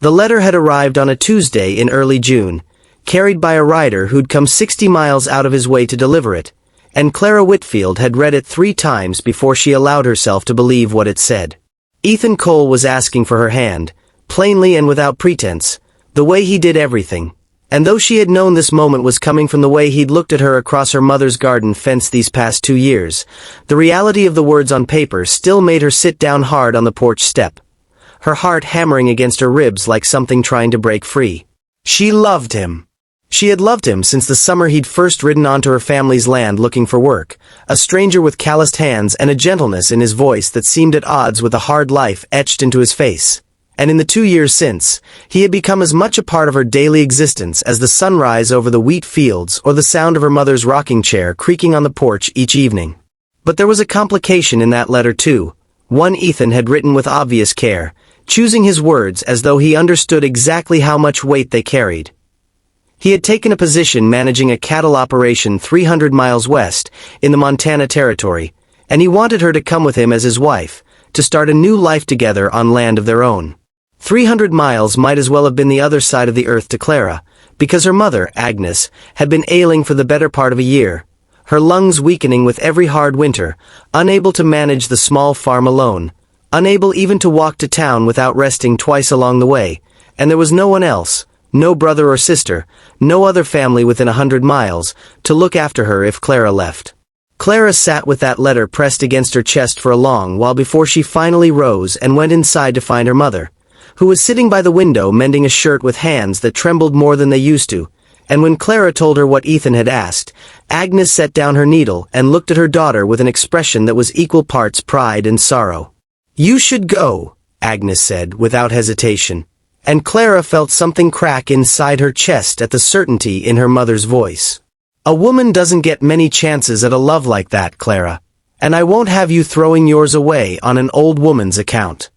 The letter had arrived on a Tuesday in early June, carried by a rider who'd come 60 miles out of his way to deliver it, and Clara Whitfield had read it 3 times before she allowed herself to believe what it said. Ethan Cole was asking for her hand, plainly and without pretense, the way he did everything. And though she had known this moment was coming from the way he'd looked at her across her mother's garden fence these past 2 years, the reality of the words on paper still made her sit down hard on the porch step, her heart hammering against her ribs like something trying to break free. She loved him. She had loved him since the summer he'd first ridden onto her family's land looking for work, a stranger with calloused hands and a gentleness in his voice that seemed at odds with the hard life etched into his face. And in the 2 years since, he had become as much a part of her daily existence as the sunrise over the wheat fields or the sound of her mother's rocking chair creaking on the porch each evening. But there was a complication in that letter too, one Ethan had written with obvious care, choosing his words as though he understood exactly how much weight they carried. He had taken a position managing a cattle operation 300 miles west in the Montana Territory, and he wanted her to come with him as his wife, to start a new life together on land of their own. 300 miles might as well have been the other side of the earth to Clara, because her mother, Agnes, had been ailing for the better part of a year, her lungs weakening with every hard winter, unable to manage the small farm alone, unable even to walk to town without resting twice along the way, and there was no one else, no brother or sister, no other family within 100 miles, to look after her if Clara left. Clara sat with that letter pressed against her chest for a long while before she finally rose and went inside to find her mother, who was sitting by the window mending a shirt with hands that trembled more than they used to, and when Clara told her what Ethan had asked, Agnes set down her needle and looked at her daughter with an expression that was equal parts pride and sorrow. "You should go," Agnes said, without hesitation, and Clara felt something crack inside her chest at the certainty in her mother's voice. "A woman doesn't get many chances at a love like that, Clara, and I won't have you throwing yours away on an old woman's account."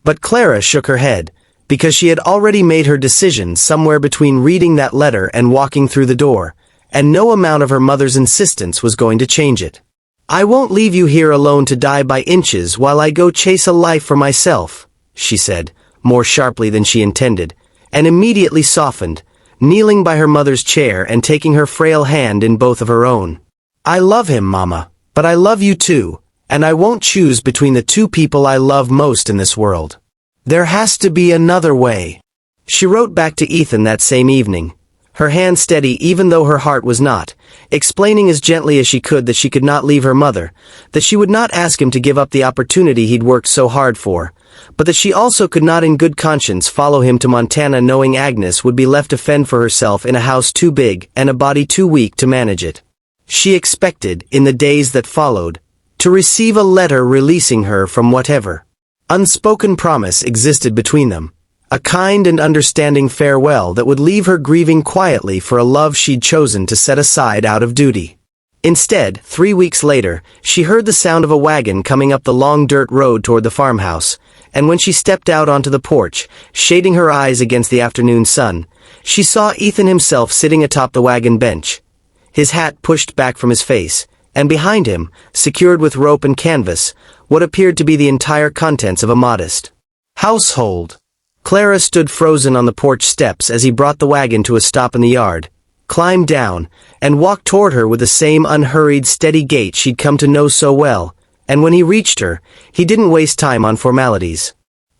But Clara shook her head, because she had already made her decision somewhere between reading that letter and walking through the door, and no amount of her mother's insistence was going to change it. "I won't leave you here alone to die by inches while I go chase a life for myself," she said, more sharply than she intended, and immediately softened, kneeling by her mother's chair and taking her frail hand in both of her own. "I love him, Mama, but I love you too. And I won't choose between the 2 people I love most in this world. There has to be another way." She wrote back to Ethan that same evening, her hand steady even though her heart was not, explaining as gently as she could that she could not leave her mother, that she would not ask him to give up the opportunity he'd worked so hard for, but that she also could not in good conscience follow him to Montana knowing Agnes would be left to fend for herself in a house too big and a body too weak to manage it. She expected, in the days that followed, to receive a letter releasing her from whatever unspoken promise existed between them, a kind and understanding farewell that would leave her grieving quietly for a love she'd chosen to set aside out of duty. Instead, 3 weeks later, she heard the sound of a wagon coming up the long dirt road toward the farmhouse, and when she stepped out onto the porch, shading her eyes against the afternoon sun, she saw Ethan himself sitting atop the wagon bench, his hat pushed back from his face, and behind him, secured with rope and canvas, what appeared to be the entire contents of a modest household. Clara stood frozen on the porch steps as he brought the wagon to a stop in the yard, climbed down, and walked toward her with the same unhurried, steady gait she'd come to know so well, and when he reached her, he didn't waste time on formalities.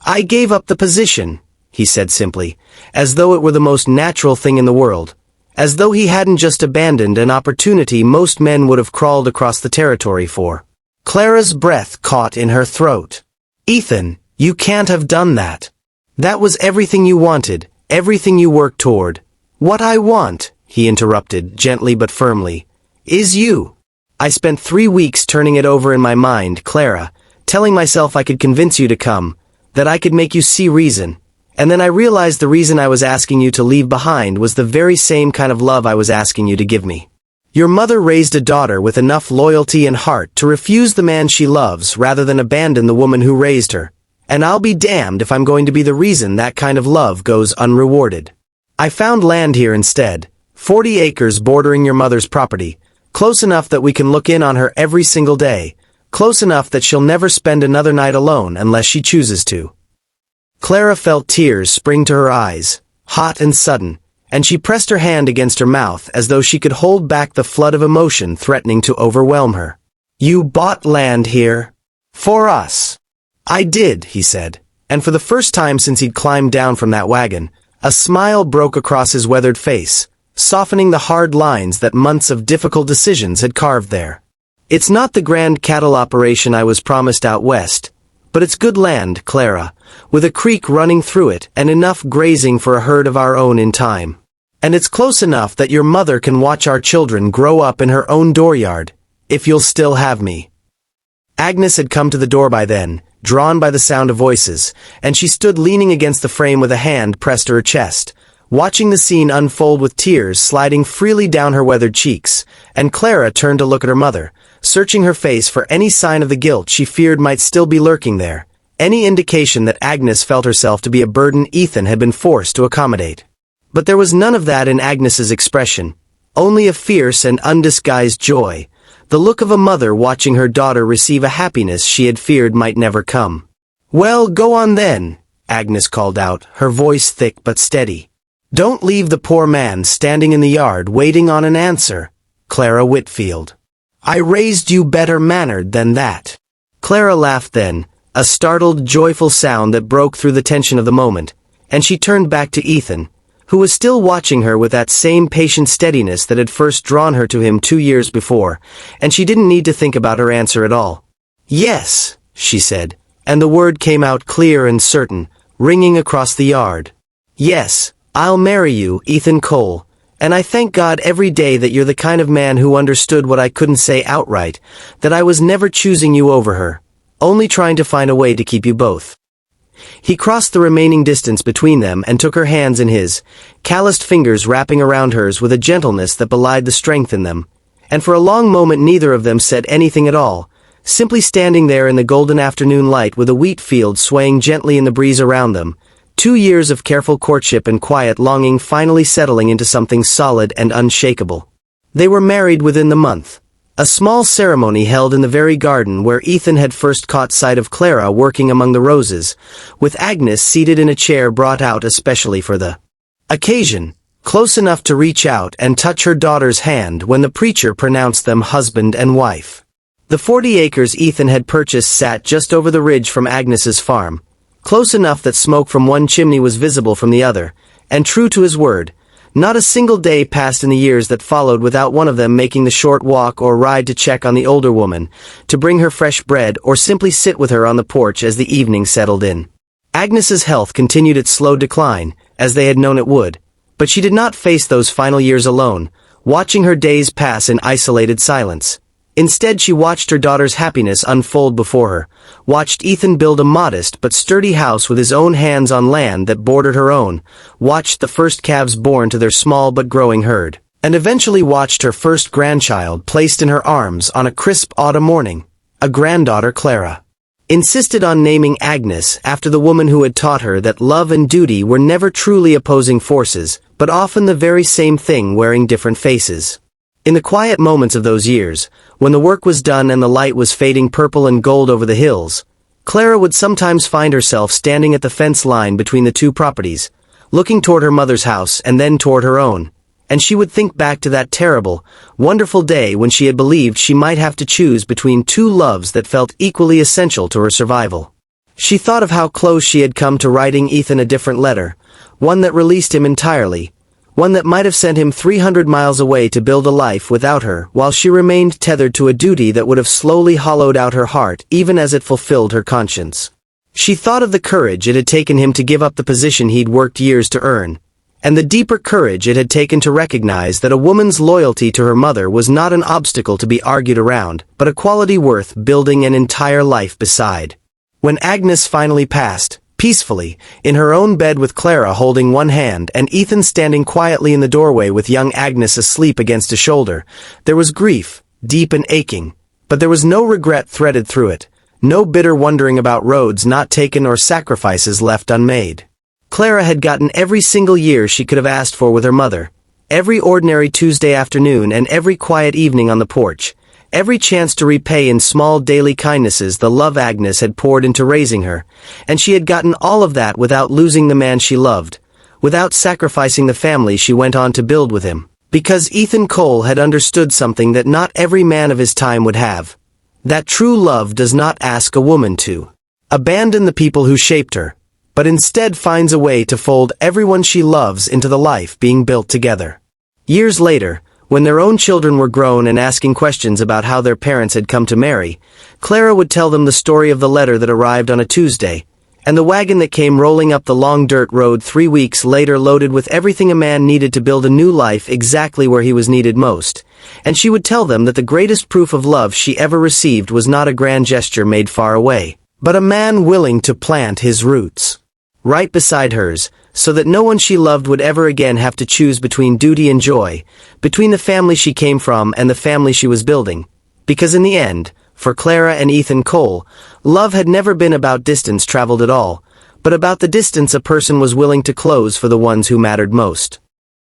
"I gave up the position," he said simply, as though it were the most natural thing in the world, as though he hadn't just abandoned an opportunity most men would have crawled across the territory for. Clara's breath caught in her throat. "Ethan, you can't have done that. That was everything you wanted, everything you worked toward." "What I want," he interrupted, gently but firmly, "is you. I spent 3 weeks turning it over in my mind, Clara, telling myself I could convince you to come, that I could make you see reason. And then I realized the reason I was asking you to leave behind was the very same kind of love I was asking you to give me. Your mother raised a daughter with enough loyalty and heart to refuse the man she loves rather than abandon the woman who raised her. And I'll be damned if I'm going to be the reason that kind of love goes unrewarded. I found land here instead, 40 acres bordering your mother's property, close enough that we can look in on her every single day, close enough that she'll never spend another night alone unless she chooses to." Clara felt tears spring to her eyes, hot and sudden, and she pressed her hand against her mouth as though she could hold back the flood of emotion threatening to overwhelm her. "You bought land here? For us?" "I did," he said, and for the first time since he'd climbed down from that wagon, a smile broke across his weathered face, softening the hard lines that months of difficult decisions had carved there. "It's not the grand cattle operation I was promised out west, but it's good land, Clara, with a creek running through it and enough grazing for a herd of our own in time. And it's close enough that your mother can watch our children grow up in her own dooryard, if you'll still have me." Agnes had come to the door by then, drawn by the sound of voices, and she stood leaning against the frame with a hand pressed to her chest, watching the scene unfold with tears sliding freely down her weathered cheeks, and Clara turned to look at her mother, searching her face for any sign of the guilt she feared might still be lurking there, any indication that Agnes felt herself to be a burden Ethan had been forced to accommodate. But there was none of that in Agnes's expression, only a fierce and undisguised joy, the look of a mother watching her daughter receive a happiness she had feared might never come. "Well, go on then," Agnes called out, her voice thick but steady. "Don't leave the poor man standing in the yard waiting on an answer, Clara Whitfield. I raised you better mannered than that." Clara laughed then, a startled, joyful sound that broke through the tension of the moment, and she turned back to Ethan, who was still watching her with that same patient steadiness that had first drawn her to him 2 years before, and she didn't need to think about her answer at all. "Yes," she said, and the word came out clear and certain, ringing across the yard. "Yes, I'll marry you, Ethan Cole, and I thank God every day that you're the kind of man who understood what I couldn't say outright, that I was never choosing you over her, only trying to find a way to keep you both." He crossed the remaining distance between them and took her hands in his, calloused fingers wrapping around hers with a gentleness that belied the strength in them, and for a long moment neither of them said anything at all, simply standing there in the golden afternoon light with a wheat field swaying gently in the breeze around them, 2 years of careful courtship and quiet longing finally settling into something solid and unshakable. They were married within the month. A small ceremony held in the very garden where Ethan had first caught sight of Clara working among the roses, with Agnes seated in a chair brought out especially for the occasion, close enough to reach out and touch her daughter's hand when the preacher pronounced them husband and wife. The 40 acres Ethan had purchased sat just over the ridge from Agnes's farm, close enough that smoke from one chimney was visible from the other, and true to his word, not a single day passed in the years that followed without one of them making the short walk or ride to check on the older woman, to bring her fresh bread or simply sit with her on the porch as the evening settled in. Agnes's health continued its slow decline, as they had known it would, but she did not face those final years alone, watching her days pass in isolated silence. Instead she watched her daughter's happiness unfold before her, watched Ethan build a modest but sturdy house with his own hands on land that bordered her own, watched the first calves born to their small but growing herd, and eventually watched her first grandchild placed in her arms on a crisp autumn morning, a granddaughter Clara. Insisted on naming Agnes after the woman who had taught her that love and duty were never truly opposing forces, but often the very same thing wearing different faces. In the quiet moments of those years, when the work was done and the light was fading purple and gold over the hills, Clara would sometimes find herself standing at the fence line between the two properties, looking toward her mother's house and then toward her own, and she would think back to that terrible, wonderful day when she had believed she might have to choose between two loves that felt equally essential to her survival. She thought of how close she had come to writing Ethan a different letter, one that released him entirely, one that might have sent him 300 miles away to build a life without her while she remained tethered to a duty that would have slowly hollowed out her heart even as it fulfilled her conscience. She thought of the courage it had taken him to give up the position he'd worked years to earn, and the deeper courage it had taken to recognize that a woman's loyalty to her mother was not an obstacle to be argued around, but a quality worth building an entire life beside. When Agnes finally passed, peacefully, in her own bed with Clara holding one hand and Ethan standing quietly in the doorway with young Agnes asleep against his shoulder, there was grief, deep and aching, but there was no regret threaded through it, no bitter wondering about roads not taken or sacrifices left unmade. Clara had gotten every single year she could have asked for with her mother, every ordinary Tuesday afternoon and every quiet evening on the porch, every chance to repay in small daily kindnesses the love Agnes had poured into raising her, and she had gotten all of that without losing the man she loved, without sacrificing the family she went on to build with him. Because Ethan Cole had understood something that not every man of his time would have. That true love does not ask a woman to abandon the people who shaped her, but instead finds a way to fold everyone she loves into the life being built together. Years later, when their own children were grown and asking questions about how their parents had come to marry, Clara would tell them the story of the letter that arrived on a Tuesday, and the wagon that came rolling up the long dirt road 3 weeks later loaded with everything a man needed to build a new life exactly where he was needed most. And she would tell them that the greatest proof of love she ever received was not a grand gesture made far away, but a man willing to plant his roots right beside hers, so that no one she loved would ever again have to choose between duty and joy, between the family she came from and the family she was building. Because in the end, for Clara and Ethan Cole, love had never been about distance traveled at all, but about the distance a person was willing to close for the ones who mattered most.